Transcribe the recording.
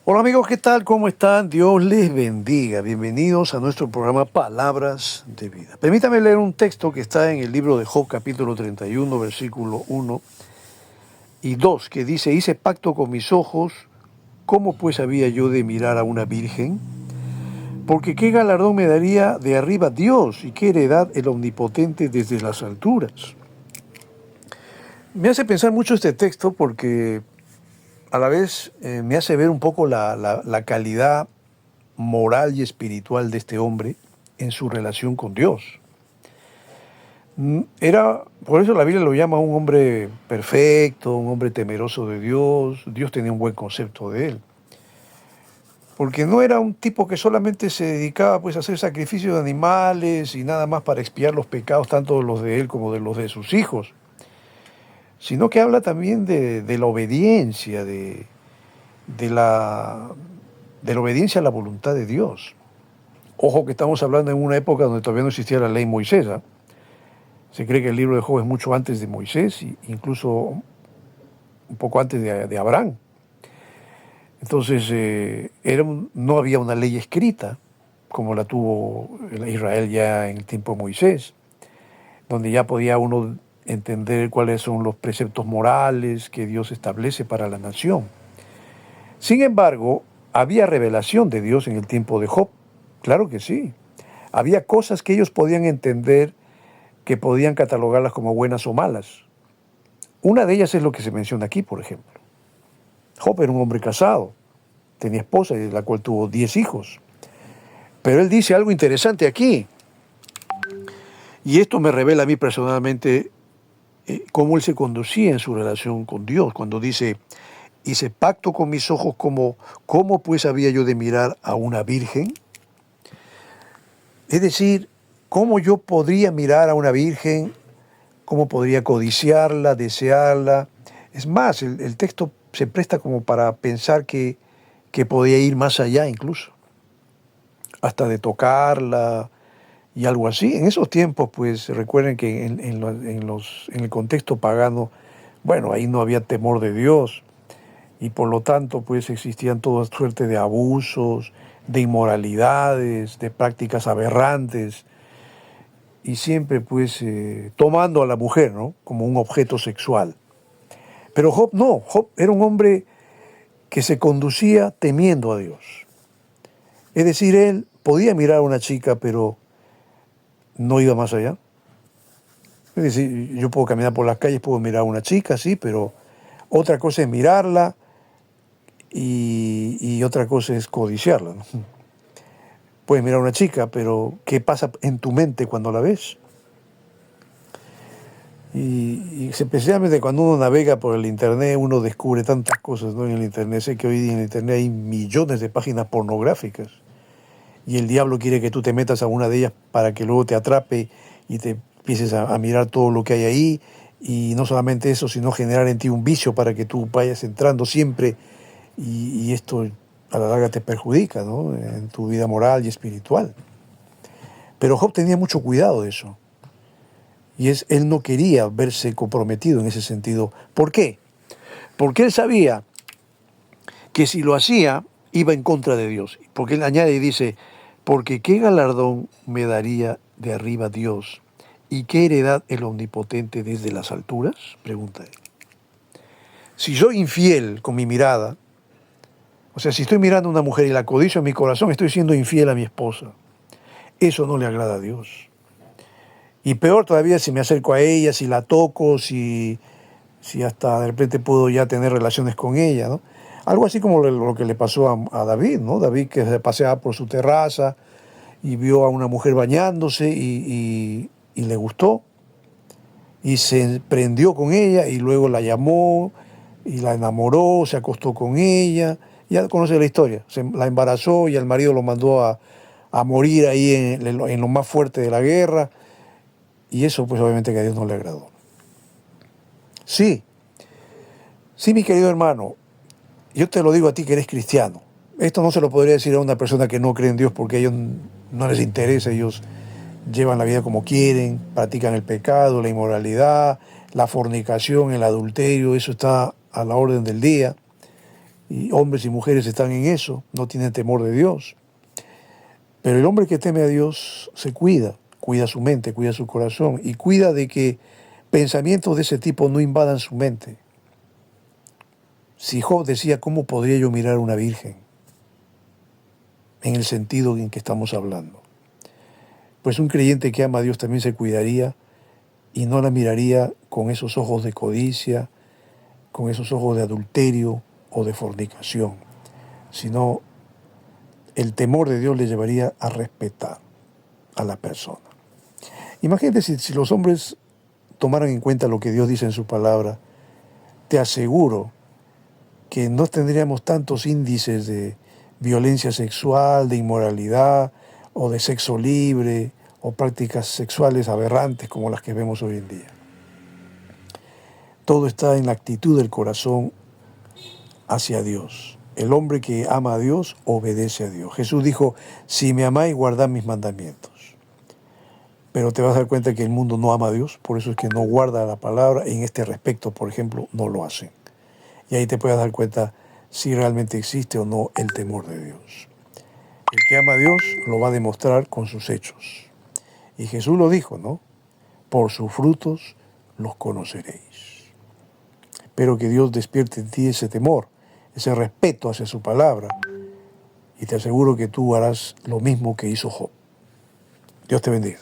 Hola amigos, ¿qué tal? ¿Cómo están? Dios les bendiga. Bienvenidos a nuestro programa Palabras de Vida. Permítame leer un texto que está en el libro de Job, capítulo 31, versículo 1 y 2, que dice: hice pacto con mis ojos, ¿cómo pues había yo de mirar a una virgen? Porque qué galardón me daría de arriba Dios y qué heredad el Omnipotente desde las alturas. Me hace pensar mucho este texto porque a la vez me hace ver un poco la calidad moral y espiritual de este hombre en su relación con Dios. Por eso la Biblia lo llama un hombre perfecto, un hombre temeroso de Dios. Dios tenía un buen concepto de él. Porque no era un tipo que solamente se dedicaba pues a hacer sacrificios de animales y nada más para expiar los pecados, tanto los de él como de los de sus hijos, sino que habla también de la obediencia, de la, de la obediencia a la voluntad de Dios. Ojo que estamos hablando en una época donde todavía no existía la ley Moisés, ¿eh? Se cree que el libro de Job es mucho antes de Moisés, incluso un poco antes de Abraham. Entonces, no había una ley escrita como la tuvo Israel ya en el tiempo de Moisés, donde ya podía uno entender cuáles son los preceptos morales que Dios establece para la nación. Sin embargo, había revelación de Dios en el tiempo de Job. Claro que sí. Había cosas que ellos podían entender, que podían catalogarlas como buenas o malas. Una de ellas es lo que se menciona aquí, por ejemplo. Job era un hombre casado, tenía esposa, de la cual tuvo 10 hijos. Pero él dice algo interesante aquí, y esto me revela a mí personalmente cómo él se conducía en su relación con Dios, cuando dice: hice pacto con mis ojos, ¿cómo pues había yo de mirar a una virgen? Es decir, ¿cómo yo podría mirar a una virgen? ¿Cómo podría codiciarla, desearla? Es más, el texto se presta como para pensar que podía ir más allá incluso, hasta de tocarla y algo así. En esos tiempos, pues recuerden que en el contexto pagano, bueno, ahí no había temor de Dios y por lo tanto, pues existían toda suerte de abusos, de inmoralidades, de prácticas aberrantes, y siempre pues tomando a la mujer, ¿no?, como un objeto sexual. Pero Job no, Job era un hombre que se conducía temiendo a Dios. Es decir, él podía mirar a una chica, pero no iba más allá. Es decir, yo puedo caminar por las calles, puedo mirar a una chica, sí, pero otra cosa es mirarla y otra cosa es codiciarla, ¿no? Puedes mirar a una chica, pero ¿qué pasa en tu mente cuando la ves? Y especialmente cuando uno navega por el Internet, uno descubre tantas cosas, ¿no?, en el Internet. Sé que hoy en el Internet hay millones de páginas pornográficas y el diablo quiere que tú te metas a una de ellas para que luego te atrape y te empieces a mirar todo lo que hay ahí. Y no solamente eso, sino generar en ti un vicio para que tú vayas entrando siempre y esto a la larga te perjudica, ¿no?, en tu vida moral y espiritual. Pero Job tenía mucho cuidado de eso. Y él no quería verse comprometido en ese sentido. ¿Por qué? Porque él sabía que si lo hacía, iba en contra de Dios. Porque él añade y dice: porque qué galardón me daría de arriba Dios y qué heredad el Omnipotente desde las alturas, pregunta él. Si soy infiel con mi mirada, o sea, si estoy mirando a una mujer y la codicio en mi corazón, estoy siendo infiel a mi esposa. Eso no le agrada a Dios. Y peor todavía si me acerco a ella, si la toco, si hasta de repente puedo ya tener relaciones con ella, ¿no? Algo así como lo que le pasó a David, ¿no? David, que se paseaba por su terraza y vio a una mujer bañándose y le gustó y se prendió con ella y luego la llamó y la enamoró, se acostó con ella. Ya conoce la historia, la embarazó y el marido lo mandó a morir ahí en lo más fuerte de la guerra, y eso pues obviamente que a Dios no le agradó. Sí, sí, mi querido hermano, yo te lo digo a ti que eres cristiano. Esto no se lo podría decir a una persona que no cree en Dios, porque a ellos no les interesa. Ellos llevan la vida como quieren, practican el pecado, la inmoralidad, la fornicación, el adulterio. Eso está a la orden del día. y hombres y mujeres están en eso, no tienen temor de Dios. Pero el hombre que teme a Dios se cuida, cuida su mente, cuida su corazón y cuida de que pensamientos de ese tipo no invadan su mente. Si Job decía, ¿cómo podría yo mirar a una virgen? En el sentido en que estamos hablando. Pues un creyente que ama a Dios también se cuidaría y no la miraría con esos ojos de codicia, con esos ojos de adulterio o de fornicación, sino el temor de Dios le llevaría a respetar a la persona. Imagínate si los hombres tomaran en cuenta lo que Dios dice en su palabra, te aseguro que no tendríamos tantos índices de violencia sexual, de inmoralidad o de sexo libre o prácticas sexuales aberrantes como las que vemos hoy en día. Todo está en la actitud del corazón hacia Dios. El hombre que ama a Dios obedece a Dios. Jesús dijo, si me amáis, guardad mis mandamientos. Pero te vas a dar cuenta que el mundo no ama a Dios, por eso es que no guarda la palabra. En este respecto, por ejemplo, no lo hacen. Y ahí te puedes dar cuenta si realmente existe o no el temor de Dios. El que ama a Dios lo va a demostrar con sus hechos. Y Jesús lo dijo, ¿no? Por sus frutos los conoceréis. Espero que Dios despierte en ti ese temor, ese respeto hacia su palabra. Y te aseguro que tú harás lo mismo que hizo Job. Dios te bendiga.